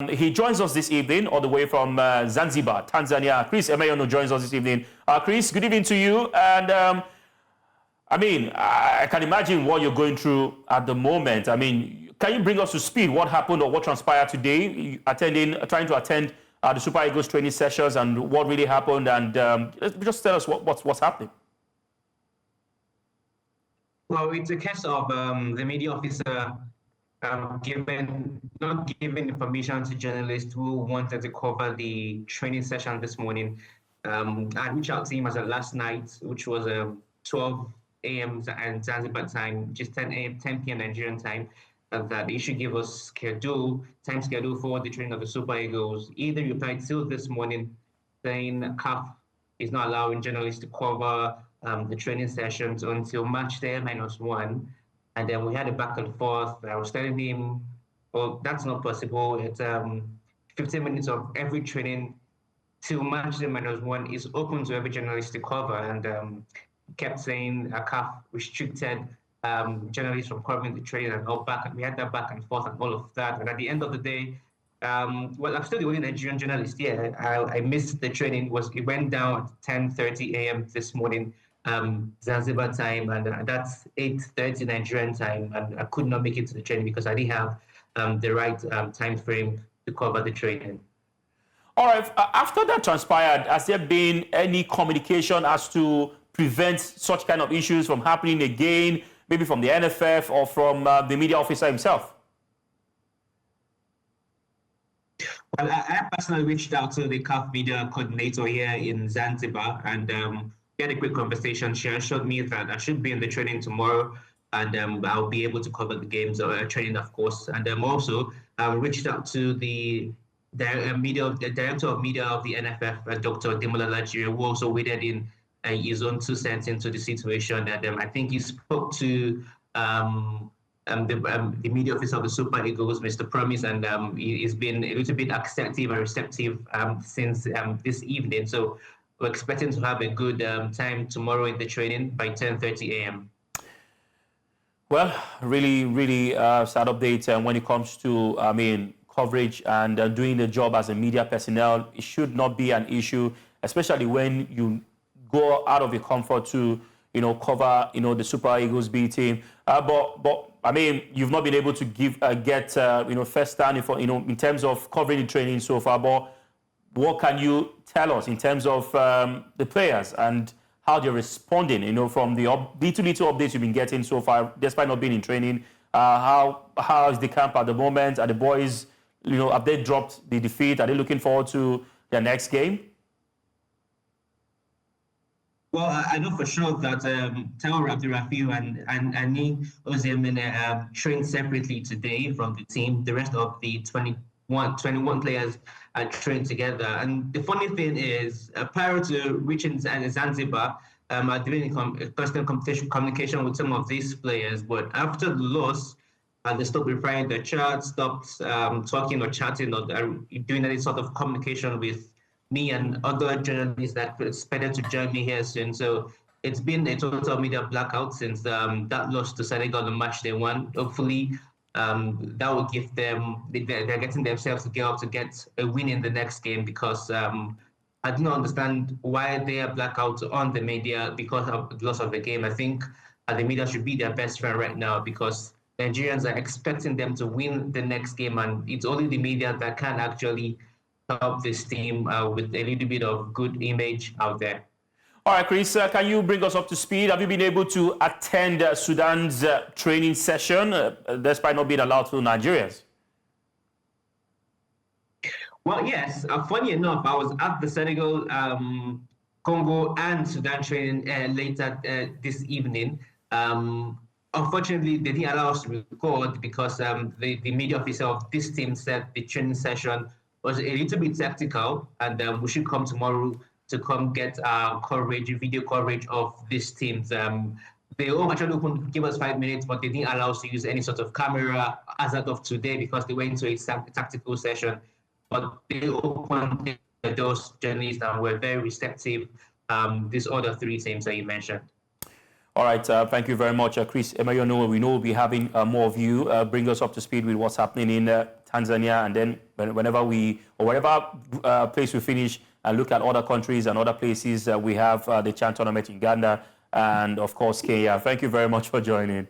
He joins us this evening all the way from Zanzibar, Tanzania. Chris Emenyonu joins us this evening. Chris, good evening to you. And I can imagine what you're going through at the moment. I mean, can you bring us to speed what happened or what transpired today, trying to attend the Super Eagles training sessions and what really happened? And just tell us what's happening. Well, it's a case of the media officer not giving information to journalists who wanted to cover the training session this morning. I reached out to him as of last night, which was 12 a.m. and Zanzibar time, just 10 p.m. Nigerian time, that they should give us time schedule for the training of the Super Eagles. Either replied till this morning saying CAF is not allowing journalists to cover the training sessions until match day -1. And then we had a back and forth. I was telling him, well, that's not possible. It's 15 minutes of every training till match day -1 is open to every journalist to cover. And kept saying CAF restricted journalists from covering the training and all back. And we had that back and forth and all of that. And at the end of the day, well, I'm still the only Nigerian journalist here. I missed the training. It went down at 10:30 a.m. this morning. Zanzibar time, and that's 8:30 Nigerian time, and I could not make it to the training because I didn't have the right time frame to cover the training. All right. After that transpired, has there been any communication as to prevent such kind of issues from happening again, maybe from the NFF or from the media officer himself? Well, I personally reached out to the CAF media coordinator here in Zanzibar, and we had a quick conversation. She assured me that I should be in the training tomorrow, and I'll be able to cover the games or training, of course. And also reached out to the director of media of the NFF, Dr. Demola Lajire, who also weighed in his own 2 cents into the situation. And I think he spoke to the media officer of the Super Eagles, Mr. Promise, and he's been a little bit acceptive and receptive since this evening. So we're expecting to have a good time tomorrow in the training by 10:30 a.m. Well, really sad update when it comes to, coverage and doing the job as a media personnel. It should not be an issue, especially when you go out of your comfort to, cover, the Super Eagles B team. But you've not been able to get first stand in terms of covering the training so far. But what can you tell us in terms of the players and how they're responding, from the little updates you've been getting so far, despite not being in training? How is the camp at the moment? Are the boys, have they dropped the defeat? Are they looking forward to their next game? Well, I know for sure that Tayo Abdurrafiu and Ani Ozemene trained separately today from the team. The rest of the 21 players are trained together. And the funny thing is, prior to reaching Zanzibar, I did constant communication with some of these players. But after the loss, they stopped replying the chat, stopped talking or chatting or doing any sort of communication with me and other journalists that expected to join me here soon. So it's been a total media blackout since that loss to Senegal on match day 1. Hopefully, that will give them, they're getting themselves to get a win in the next game, because I do not understand why they are blackout on the media because of the loss of the game. I think the media should be their best friend right now, because Nigerians are expecting them to win the next game, and it's only the media that can actually help this team with a little bit of good image out there. All right, Chris, can you bring us up to speed? Have you been able to attend Sudan's training session, despite not being allowed to Nigerians? Well, yes. Funny enough, I was at the Senegal, Congo, and Sudan training later this evening. Unfortunately, they didn't allow us to record because the media officer of this team said the training session was a little bit tactical, and we should come tomorrow to come get video coverage of these teams. They all actually opened, give us 5 minutes, but they didn't allow us to use any sort of camera as of today because they went to a tactical session. But they opened those journalists and were very receptive. These other 3 teams that you mentioned. All right, thank you very much, Chris Emenyonu. We know we'll be having more of you. Bring us up to speed with what's happening in Tanzania, and then whenever whatever place we finish, and look at other countries and other places. We have the Chan tournament in Uganda and, of course, Kenya. Thank you very much for joining.